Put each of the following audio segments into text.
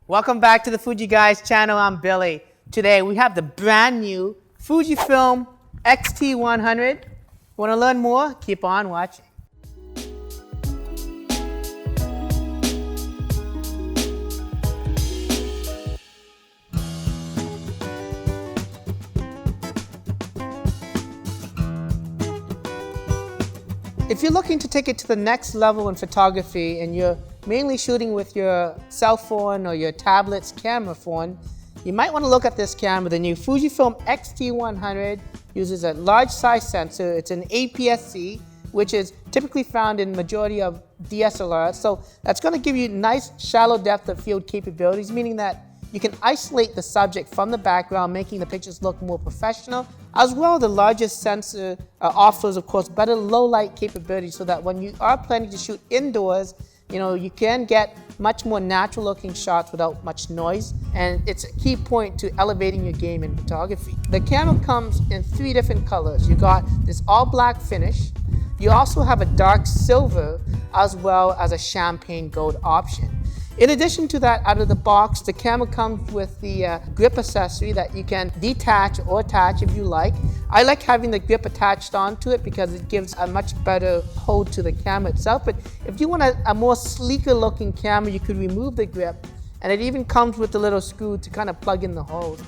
Welcome back to the Fuji Guys channel. I'm Billy. Today we have the brand new Fujifilm X-T100. Want to learn more? Keep on watching. If you're looking to take it to the next level in photography and you're mainly shooting with your cell phone or your tablet's camera phone, you might want to look at this camera. The new Fujifilm X-T100 uses a large size sensor. It's an APS-C, which is typically found in majority of DSLRs. So that's going to give you nice shallow depth of field capabilities, meaning that you can isolate the subject from the background, making the pictures look more professional. As well, the largest sensor offers, of course, better low light capability so that when you are planning to shoot indoors, you can get much more natural looking shots without much noise. And it's a key point to elevating your game in photography. The camera comes in 3 different colors. You got this all black finish. You also have a dark silver as well as a champagne gold option. In addition to that, out of the box, the camera comes with the grip accessory that you can detach or attach if you like. I like having the grip attached onto it because it gives a much better hold to the camera itself. But if you want a more sleeker looking camera, you could remove the grip. And it even comes with a little screw to kind of plug in the holes.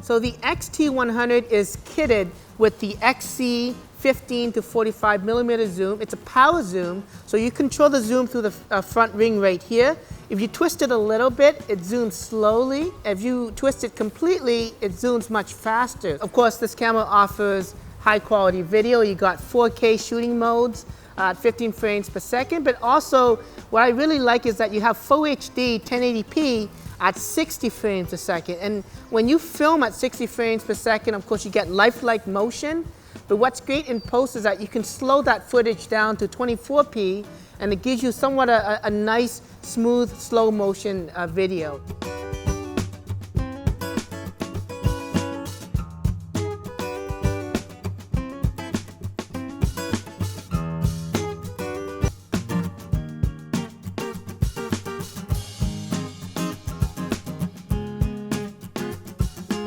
So the X-T100 is kitted with the XC 15 to 45 millimeter zoom. It's a power zoom, so you control the zoom through the front ring right here. If you twist it a little bit, it zooms slowly. If you twist it completely, it zooms much faster. Of course, this camera offers high quality video. You got 4K shooting modes at 15 frames per second, but also what I really like is that you have Full HD 1080p at 60 frames a second. And when you film at 60 frames per second, of course, you get lifelike motion. But what's great in post is that you can slow that footage down to 24p, and it gives you somewhat a nice, smooth, slow motion video.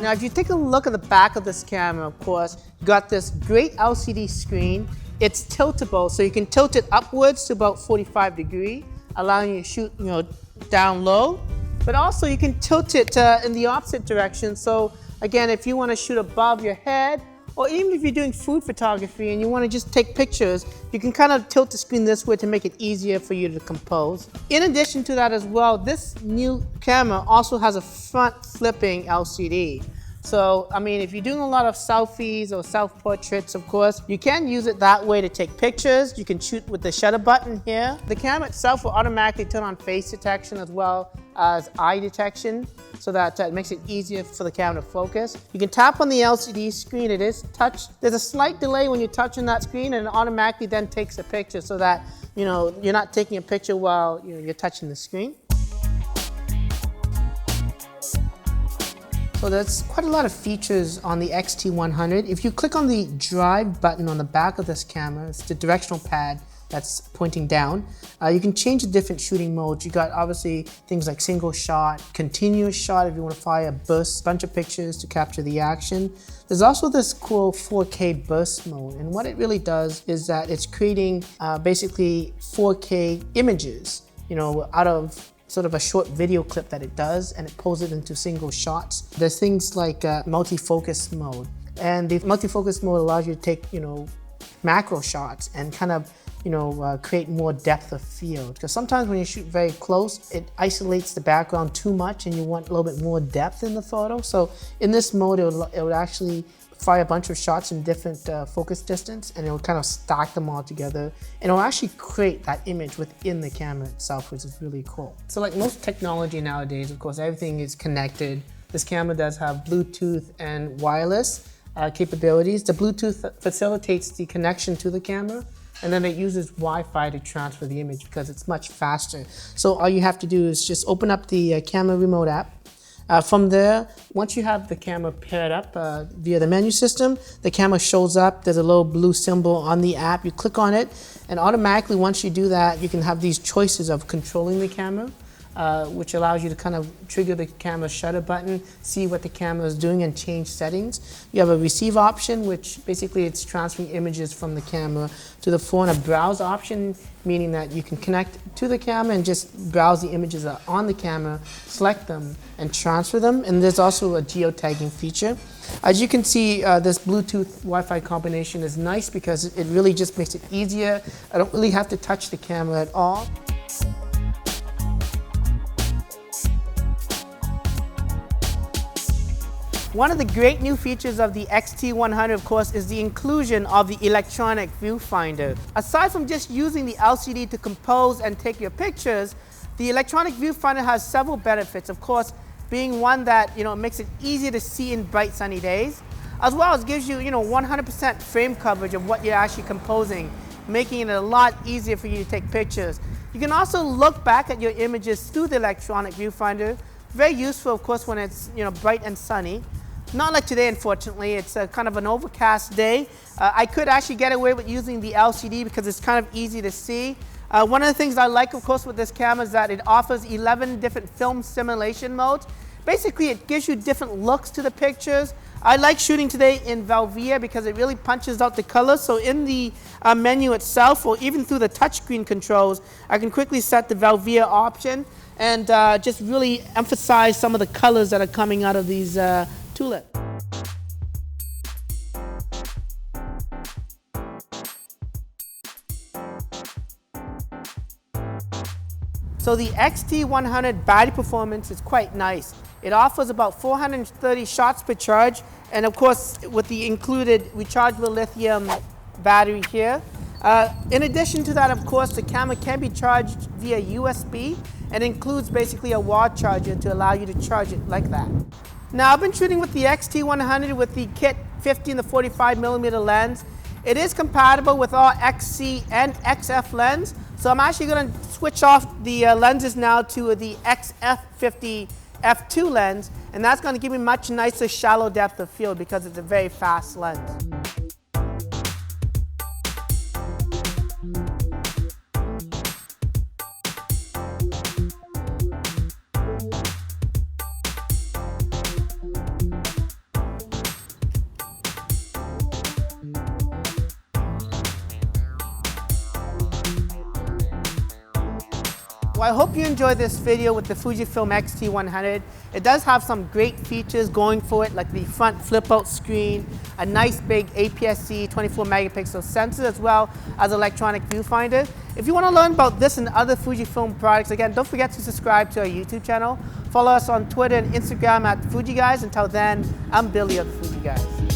Now, if you take a look at the back of this camera, of course, you got this great LCD screen. It's tiltable, so you can tilt it upwards to about 45 degrees, allowing you to shoot, down low. But also, you can tilt it in the opposite direction. So, again, if you want to shoot above your head, or even if you're doing food photography and you want to just take pictures, you can kind of tilt the screen this way to make it easier for you to compose. In addition to that as well, this new camera also has a front flipping LCD. So, I mean, if you're doing a lot of selfies or self-portraits, of course, you can use it that way to take pictures. You can shoot with the shutter button here. The camera itself will automatically turn on face detection as well as eye detection, so that it makes it easier for the camera to focus. You can tap on the LCD screen. It is touch. There's a slight delay when you're touching that screen, and it automatically then takes a picture so that, you're not taking a picture while you're touching the screen. So there's quite a lot of features on the X-T100. If you click on the drive button on the back of this camera, it's the directional pad that's pointing down. You can change the different shooting modes. You got obviously things like single shot, continuous shot if you want to fire a burst, bunch of pictures to capture the action. There's also this cool 4K burst mode, and what it really does is that it's creating basically 4K images, out of sort of a short video clip that it does, and it pulls it into single shots. There's things like multi-focus mode, and the multi-focus mode allows you to take, macro shots and kind of, create more depth of field. Because sometimes when you shoot very close, it isolates the background too much and you want a little bit more depth in the photo. So in this mode, it would actually fire a bunch of shots in different focus distance, and it will kind of stack them all together, and it will actually create that image within the camera itself, which is really cool. So like most technology nowadays, of course, everything is connected. This camera does have Bluetooth and wireless capabilities. The Bluetooth facilitates the connection to the camera, and then it uses Wi-Fi to transfer the image because it's much faster. So all you have to do is just open up the camera remote app, From there, once you have the camera paired up via the menu system, the camera shows up. There's a little blue symbol on the app. You click on it, and automatically once you do that, you can have these choices of controlling the camera, which allows you to kind of trigger the camera shutter button, see what the camera is doing, and change settings. You have a receive option, which basically it's transferring images from the camera to the phone. A browse option, meaning that you can connect to the camera and just browse the images that are on the camera, select them, and transfer them. And there's also a geotagging feature. As you can see, this Bluetooth Wi-Fi combination is nice because it really just makes it easier. I don't really have to touch the camera at all. One of the great new features of the X-T100, of course, is the inclusion of the electronic viewfinder. Aside from just using the LCD to compose and take your pictures, the electronic viewfinder has several benefits. Of course, being one that makes it easier to see in bright sunny days, as well as gives you 100% frame coverage of what you're actually composing, making it a lot easier for you to take pictures. You can also look back at your images through the electronic viewfinder. Very useful, of course, when it's bright and sunny. Not like today, unfortunately. It's kind of an overcast day. I could actually get away with using the LCD because it's kind of easy to see. One of the things I like, of course, with this camera is that it offers 11 different film simulation modes. Basically, it gives you different looks to the pictures. I like shooting today in Velvia because it really punches out the colors. So in the menu itself, or even through the touchscreen controls, I can quickly set the Velvia option and just really emphasize some of the colors that are coming out of these tulips. So the X-T100 battery performance is quite nice. It offers about 430 shots per charge, and of course with the included rechargeable lithium battery here. In addition to that, of course, the camera can be charged via USB and includes basically a wall charger to allow you to charge it like that. Now, I've been shooting with the X-T100 with the kit 50 and the 45mm lens. It is compatible with all XC and XF lens, so I'm actually going to switch off the lenses now to the XF50 f2 lens, and that's going to give me much nicer shallow depth of field because it's a very fast lens. Well, I hope you enjoyed this video with the Fujifilm X-T100. It does have some great features going for it, like the front flip-out screen, a nice big APS-C 24-megapixel sensor, as well as electronic viewfinder. If you want to learn about this and other Fujifilm products, again, don't forget to subscribe to our YouTube channel. Follow us on Twitter and Instagram at Fuji Guys. Until then, I'm Billy of the Fuji Guys.